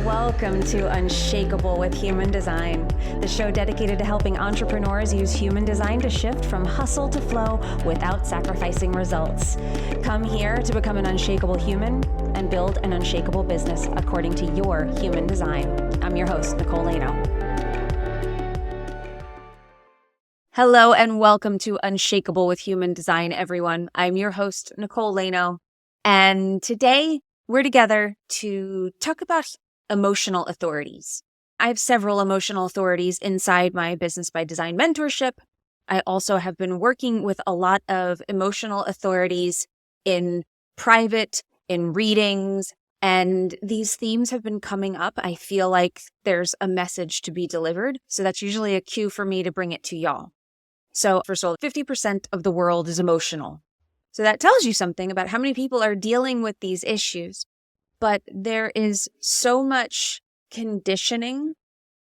Welcome to Unshakable with Human Design, the show dedicated to helping entrepreneurs use human design to shift from hustle to flow without sacrificing results. Come here to become an unshakable human and build an unshakable business according to your human design. I'm your host, Nicole Laino. Hello and welcome to Unshakable with Human Design, everyone. I'm your host, Nicole Laino, and today we're together to talk about emotional authorities. I have several emotional authorities inside my Business by Design mentorship. I also have been working with a lot of emotional authorities in private, in readings, and these themes have been coming up. I feel like there's a message to be delivered, so that's usually a cue for me to bring it to y'all. So first of all, 50% of the world is emotional. So that tells you something about how many people are dealing with these issues. But there is so much conditioning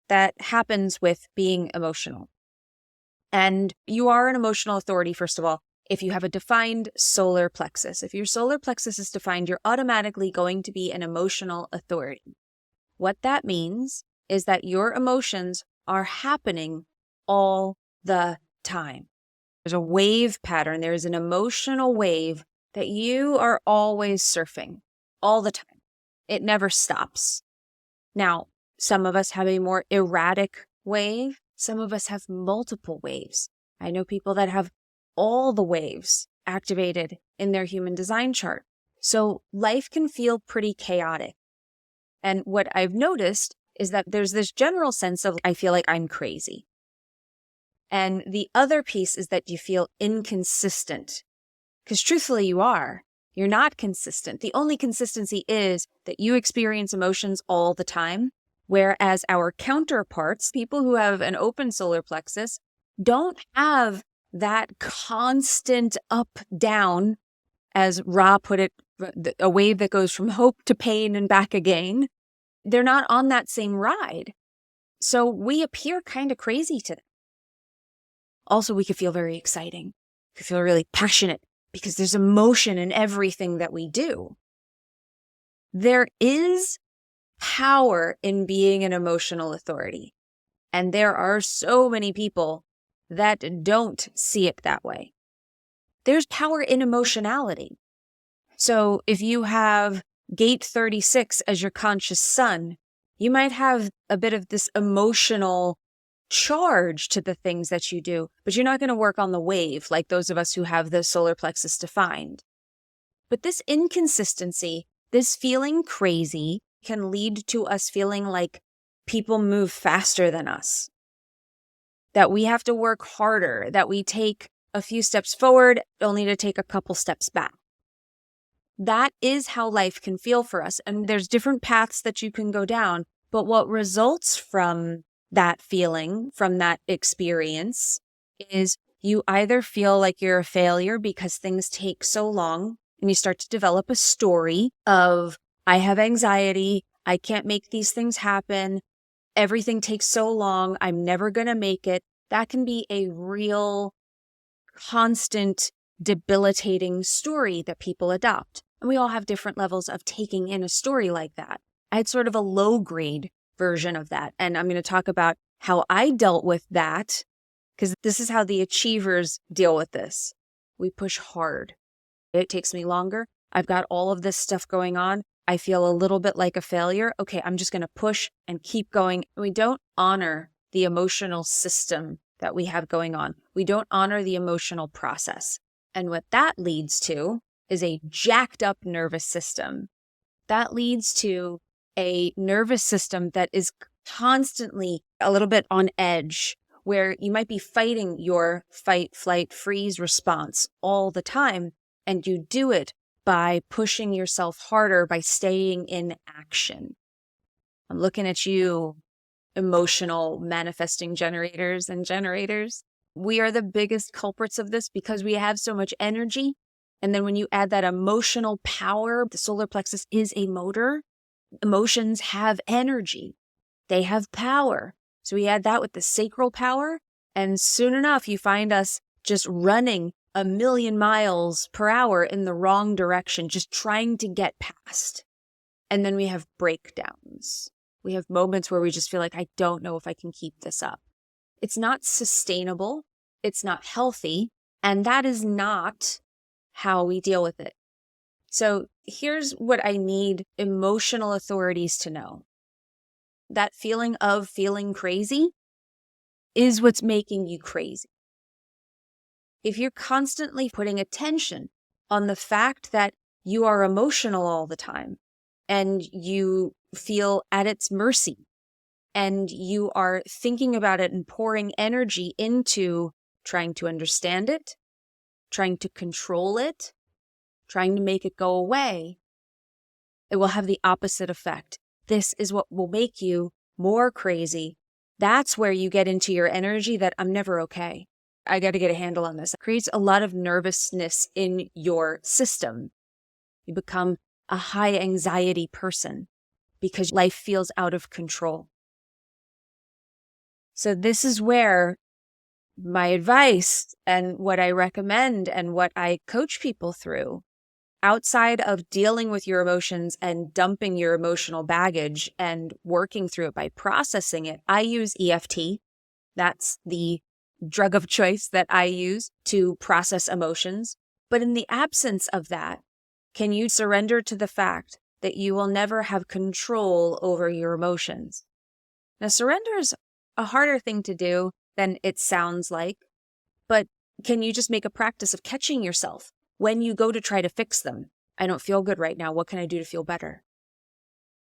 that happens with being emotional. And you are an emotional authority, first of all, if you have a defined solar plexus. If your solar plexus is defined, you're automatically going to be an emotional authority. What that means is that your emotions are happening all the time. There's a wave pattern. There is an emotional wave that you are always surfing all the time. It never stops. Now, some of us have a more erratic wave. Some of us have multiple waves. I know people that have all the waves activated in their human design chart. So life can feel pretty chaotic. And what I've noticed is that there's this general sense of, I feel like I'm crazy. And the other piece is that you feel inconsistent. Because truthfully, you are. You're not consistent. The only consistency is that you experience emotions all the time, whereas our counterparts, people who have an open solar plexus, don't have that constant up, down, as Ra put it, a wave that goes from hope to pain and back again. They're not on that same ride. So we appear kind of crazy to them. Also, we could feel very exciting. We could feel really passionate, because there's emotion in everything that we do. There is power in being an emotional authority. And there are so many people that don't see it that way. There's power in emotionality. So if you have gate 36 as your conscious sun, you might have a bit of this emotional charge to the things that you do, but you're not going to work on the wave like those of us who have the solar plexus defined. But this inconsistency, this feeling crazy, can lead to us feeling like people move faster than us, that we have to work harder, that we take a few steps forward only to take a couple steps back. That is how life can feel for us. And there's different paths that you can go down, but what results from that feeling, from that experience, is you either feel like you're a failure because things take so long, and you start to develop a story of, I have anxiety, I can't make these things happen, everything takes so long, I'm never going to make it. That can be a real, constant, debilitating story that people adopt. And we all have different levels of taking in a story like that. I had sort of a low grade version of that. And I'm going to talk about how I dealt with that, because this is how the achievers deal with this. We push hard. It takes me longer. I've got all of this stuff going on. I feel a little bit like a failure. Okay, I'm just going to push and keep going. We don't honor the emotional system that we have going on. We don't honor the emotional process. And what that leads to is a jacked up nervous system. That leads to a nervous system that is constantly a little bit on edge, where you might be fighting your fight, flight, freeze response all the time. And you do it by pushing yourself harder, by staying in action. I'm looking at you, emotional manifesting generators and generators. We are the biggest culprits of this because we have so much energy. And then when you add that emotional power, the solar plexus is a motor. Emotions have energy. They have power. So we add that with the sacral power, and soon enough, you find us just running 1,000,000 miles per hour in the wrong direction, just trying to get past. And then we have breakdowns. We have moments where we just feel like, I don't know if I can keep this up. It's not sustainable. It's not healthy. And that is not how we deal with it. So here's what I need emotional authorities to know. That feeling of feeling crazy is what's making you crazy. If you're constantly putting attention on the fact that you are emotional all the time and you feel at its mercy and you are thinking about it and pouring energy into trying to understand it, trying to control it, trying to make it go away, it will have the opposite effect. This is what will make you more crazy. That's where you get into your energy that I'm never okay. I got to get a handle on this. It creates a lot of nervousness in your system. You become a high anxiety person because life feels out of control. So this is where my advice and what I recommend and what I coach people through, outside of dealing with your emotions and dumping your emotional baggage and working through it by processing it, I use EFT. That's the drug of choice that I use to process emotions. But in the absence of that, can you surrender to the fact that you will never have control over your emotions? Now, surrender is a harder thing to do than it sounds like, but can you just make a practice of catching yourself when you go to try to fix them? I don't feel good right now. What can I do to feel better?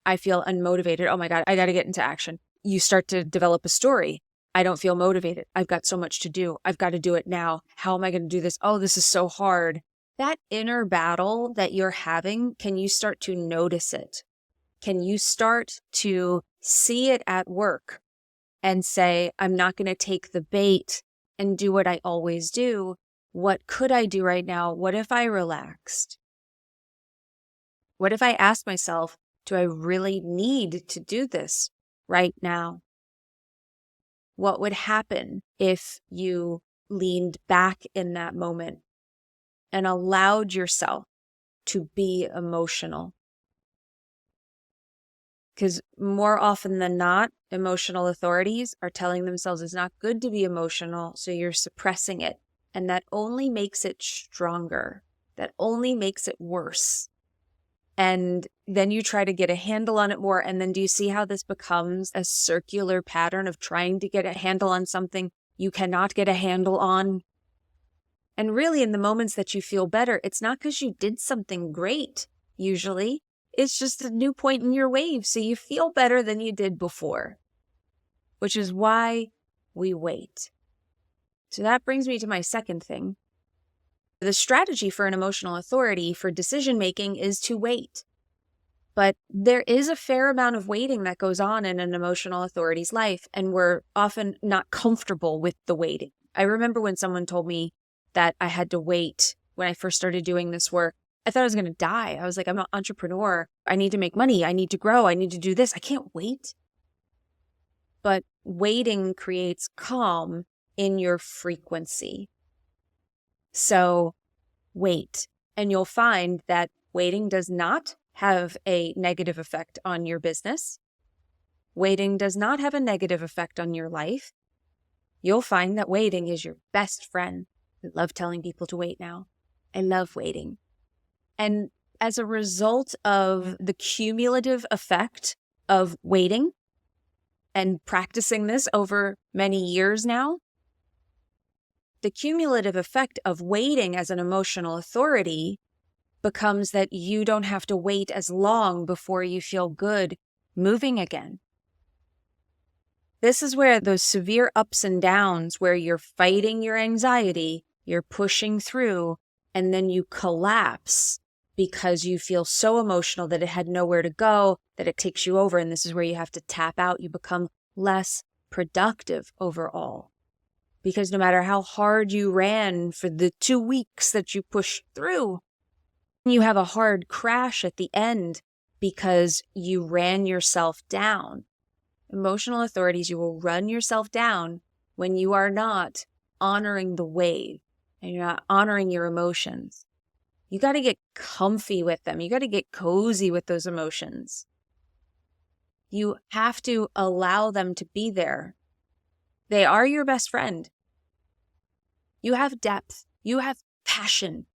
I feel unmotivated. Oh my God, I got to get into action. You start to develop a story. I don't feel motivated. I've got so much to do. I've got to do it now. How am I going to do this? Oh, this is so hard. That inner battle that you're having, can you start to notice it? Can you start to see it at work and say, I'm not going to take the bait and do what I always do? What could I do right now? What if I relaxed? What if I asked myself, do I really need to do this right now? What would happen if you leaned back in that moment and allowed yourself to be emotional? Because more often than not, emotional authorities are telling themselves it's not good to be emotional, so you're suppressing it. And that only makes it stronger. That only makes it worse. And then you try to get a handle on it more. And then do you see how this becomes a circular pattern of trying to get a handle on something you cannot get a handle on? And really, in the moments that you feel better, it's not because you did something great, usually. It's just a new point in your wave, so you feel better than you did before, which is why we wait. So that brings me to my second thing. The strategy for an emotional authority for decision-making is to wait. But there is a fair amount of waiting that goes on in an emotional authority's life, and we're often not comfortable with the waiting. I remember when someone told me that I had to wait when I first started doing this work. I thought I was going to die. I was like, I'm an entrepreneur. I need to make money. I need to grow. I need to do this. I can't wait. But waiting creates calm in your frequency. So wait, and you'll find that waiting does not have a negative effect on your business. Waiting does not have a negative effect on your life. You'll find that waiting is your best friend. I love telling people to wait now. I love waiting. And as a result of the cumulative effect of waiting and practicing this over many years now, the cumulative effect of waiting as an emotional authority becomes that you don't have to wait as long before you feel good moving again. This is where those severe ups and downs, where you're fighting your anxiety, you're pushing through, and then you collapse because you feel so emotional that it had nowhere to go, that it takes you over. And this is where you have to tap out. You become less productive overall. Because no matter how hard you ran for the 2 weeks that you pushed through, you have a hard crash at the end because you ran yourself down. Emotional authorities, you will run yourself down when you are not honoring the wave and you're not honoring your emotions. You got to get comfy with them. You got to get cozy with those emotions. You have to allow them to be there. They are your best friend. You have depth. You have passion.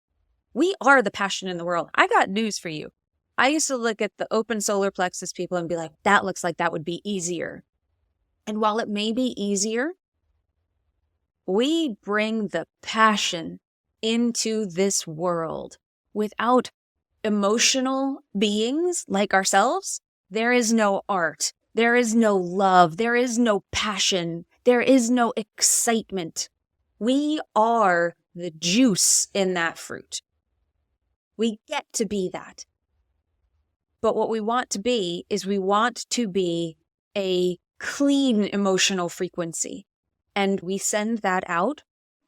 We are the passion in the world. I got news for you. I used to look at the open solar plexus people and be like, that looks like that would be easier. And while it may be easier, we bring the passion into this world. Without emotional beings like ourselves, there is no art. There is no love. There is no passion. There is no excitement. We are the juice in that fruit. We get to be that. But what we want to be is we want to be a clean emotional frequency. And we send that out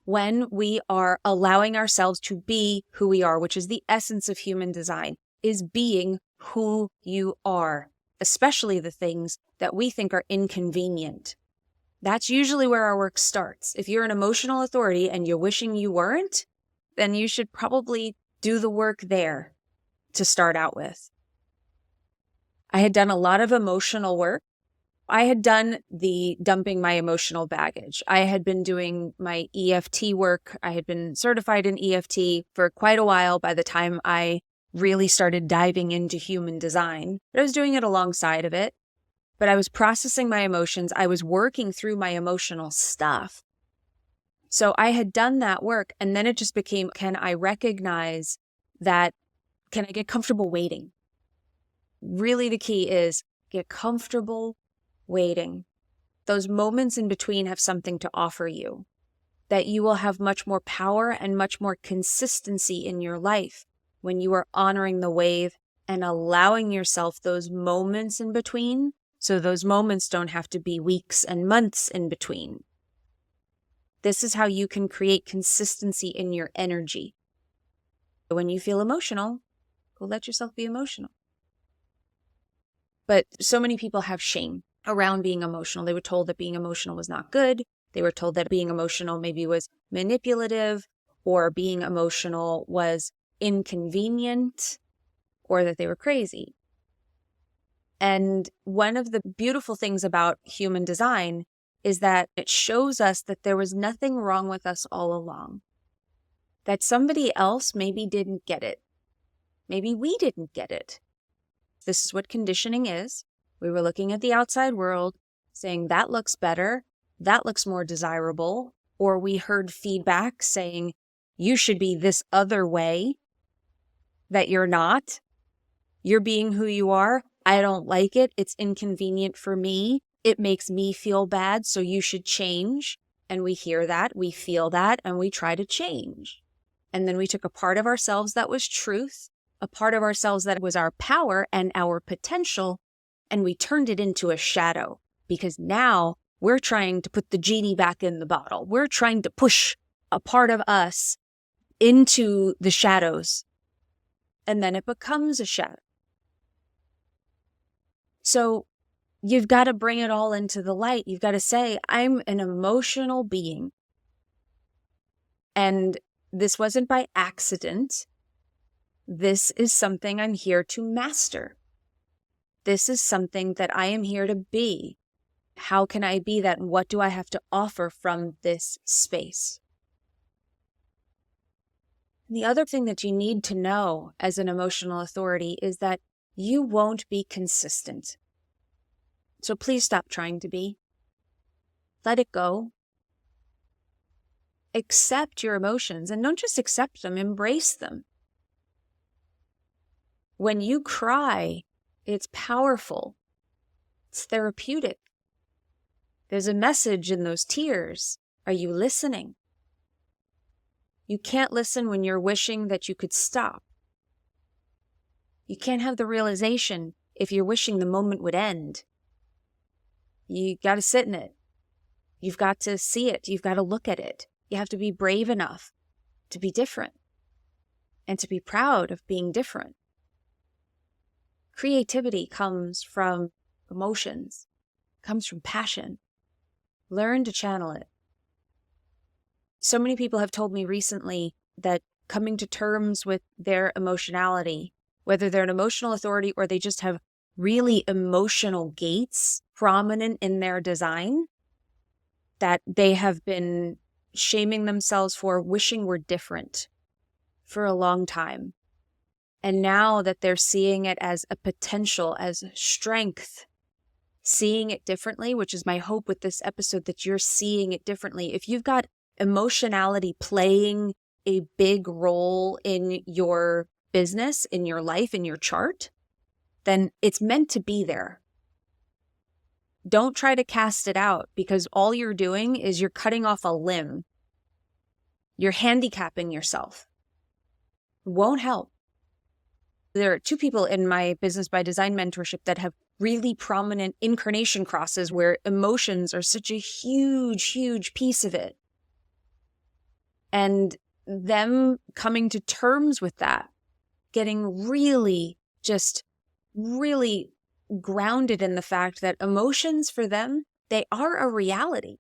when we are allowing ourselves to be who we are, which is the essence of human design, is being who you are, especially the things that we think are inconvenient. That's usually where our work starts. If you're an emotional authority and you're wishing you weren't, then you should probably do the work there to start out with. I had done a lot of emotional work. I had done the dumping my emotional baggage. I had been doing my EFT work. I had been certified in EFT for quite a while by the time I really started diving into human design. But I was doing it alongside of it. But I was processing my emotions. I was working through my emotional stuff. So I had done that work, and then it just became, can I recognize that? Can I get comfortable waiting? Really, the key is get comfortable waiting. Those moments in between have something to offer you, that you will have much more power and much more consistency in your life when you are honoring the wave and allowing yourself those moments in between. So those moments don't have to be weeks and months in between. This is how you can create consistency in your energy. When you feel emotional, go let yourself be emotional. But so many people have shame around being emotional. They were told that being emotional was not good. They were told that being emotional maybe was manipulative, or being emotional was inconvenient, or that they were crazy. And one of the beautiful things about human design is that it shows us that there was nothing wrong with us all along. That somebody else maybe didn't get it. Maybe we didn't get it. This is what conditioning is. We were looking at the outside world, saying that looks better, that looks more desirable, or we heard feedback saying you should be this other way, that you're not. You're being who you are. I don't like it. It's inconvenient for me. It makes me feel bad, so you should change. And we hear that, we feel that, and we try to change. And then we took a part of ourselves that was truth, a part of ourselves that was our power and our potential, and we turned it into a shadow, because now we're trying to put the genie back in the bottle. We're trying to push a part of us into the shadows, and then it becomes a shadow. So you've got to bring it all into the light. You've got to say, I'm an emotional being. And this wasn't by accident. This is something I'm here to master. This is something that I am here to be. How can I be that? And what do I have to offer from this space? And the other thing that you need to know as an emotional authority is that you won't be consistent. So please stop trying to be. Let it go. Accept your emotions, and don't just accept them, embrace them. When you cry, it's powerful. It's therapeutic. There's a message in those tears. Are you listening? You can't listen when you're wishing that you could stop. You can't have the realization if you're wishing the moment would end. You got to sit in it. You've got to see it. You've got to look at it. You have to be brave enough to be different and to be proud of being different. Creativity comes from emotions, comes from passion. Learn to channel it. So many people have told me recently that coming to terms with their emotionality, whether they're an emotional authority or they just have really emotional gates prominent in their design that they have been shaming themselves for, wishing were different for a long time. And now that they're seeing it as a potential, as strength, seeing it differently, which is my hope with this episode, that you're seeing it differently. If you've got emotionality playing a big role in your business, in your life, in your chart, then it's meant to be there. Don't try to cast it out, because all you're doing is you're cutting off a limb. You're handicapping yourself. It won't help. There are 2 people in my Business by Design mentorship that have really prominent incarnation crosses where emotions are such a huge, huge piece of it. And them coming to terms with that, getting really grounded in the fact that emotions for them, they are a reality.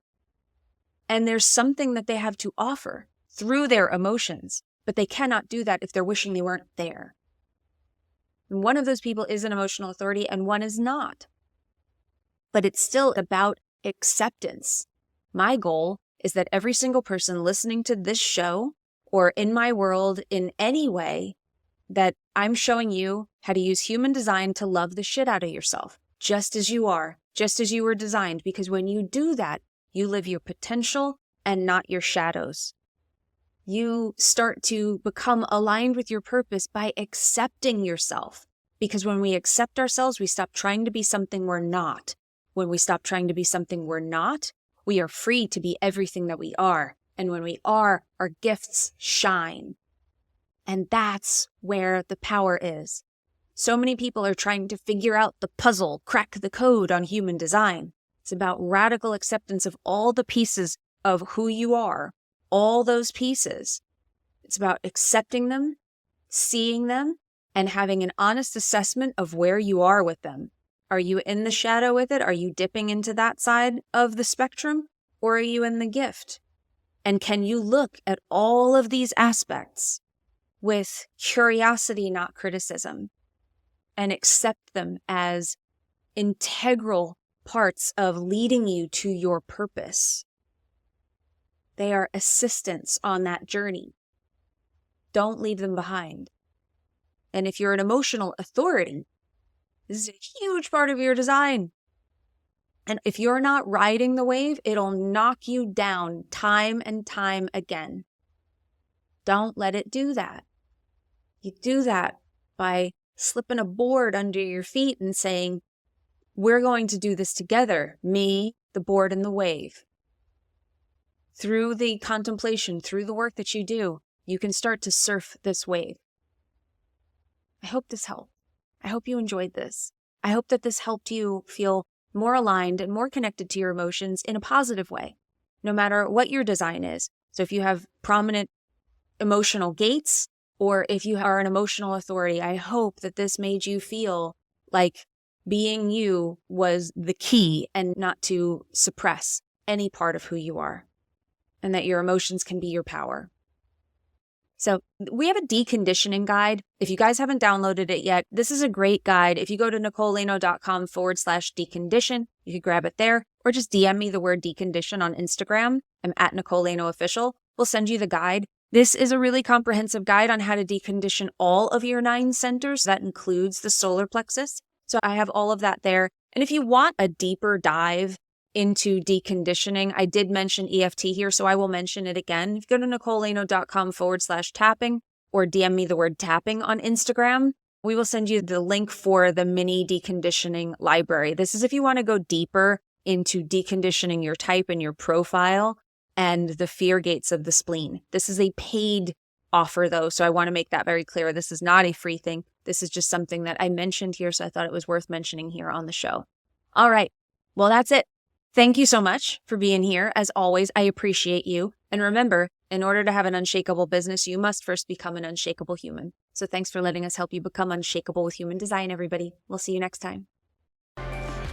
And there's something that they have to offer through their emotions, but they cannot do that if they're wishing they weren't there. And one of those people is an emotional authority and one is not. But it's still about acceptance. My goal is that every single person listening to this show or in my world in any way, that I'm showing you how to use human design to love the shit out of yourself, just as you are, just as you were designed. Because when you do that, you live your potential and not your shadows. You start to become aligned with your purpose by accepting yourself. Because when we accept ourselves, we stop trying to be something we're not. When we stop trying to be something we're not, we are free to be everything that we are. And when we are, our gifts shine. And that's where the power is. So many people are trying to figure out the puzzle, crack the code on human design. It's about radical acceptance of all the pieces of who you are. All those pieces. It's about accepting them, seeing them, and having an honest assessment of where you are with them. Are you in the shadow with it? Are you dipping into that side of the spectrum? Or are you in the gift? And can you look at all of these aspects with curiosity, not criticism, and accept them as integral parts of leading you to your purpose? They are assistants on that journey. Don't leave them behind. And if you're an emotional authority, this is a huge part of your design. And if you're not riding the wave, it'll knock you down time and time again. Don't let it do that. You do that by slipping a board under your feet and saying, we're going to do this together, me, the board, and the wave. Through the contemplation, through the work that you do, you can start to surf this wave. I hope this helped. I hope you enjoyed this. I hope that this helped you feel more aligned and more connected to your emotions in a positive way, no matter what your design is. So if you have prominent emotional gates, or if you are an emotional authority, I hope that this made you feel like being you was the key and not to suppress any part of who you are, and that your emotions can be your power. So we have a deconditioning guide. If you guys haven't downloaded it yet, this is a great guide. If you go to NicoleLaino.com/decondition, you can grab it there, or just DM me the word decondition on Instagram. I'm at Nicole Laino Official. We'll send you the guide. This is a really comprehensive guide on how to decondition all of your 9 centers. That includes the solar plexus. So I have all of that there. And if you want a deeper dive into deconditioning, I did mention EFT here, so I will mention it again. If you go to NicoleLaino.com/tapping or DM me the word tapping on Instagram, we will send you the link for the mini deconditioning library. This is if you want to go deeper into deconditioning your type and your profile and the fear gates of the spleen. This is a paid offer though, so I want to make that very clear. This is not a free thing. This is just something that I mentioned here, so I thought it was worth mentioning here on the show. All right, well, that's it. Thank you so much for being here. As always, I appreciate you. And remember, in order to have an unshakable business, you must first become an unshakable human. So thanks for letting us help you become unshakable with human design, everybody. We'll see you next time.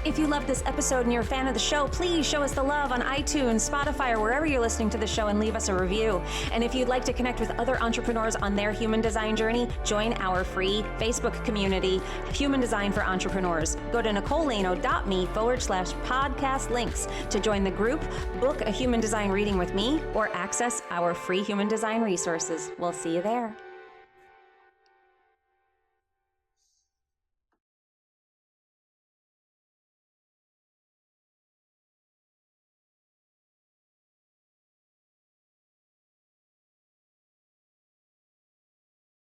If you love this episode and you're a fan of the show, please show us the love on iTunes, Spotify, or wherever you're listening to the show and leave us a review. And if you'd like to connect with other entrepreneurs on their human design journey, join our free Facebook community, Human Design for Entrepreneurs. Go to NicoleLaino.me/podcast links to join the group, book a human design reading with me, or access our free human design resources. We'll see you there.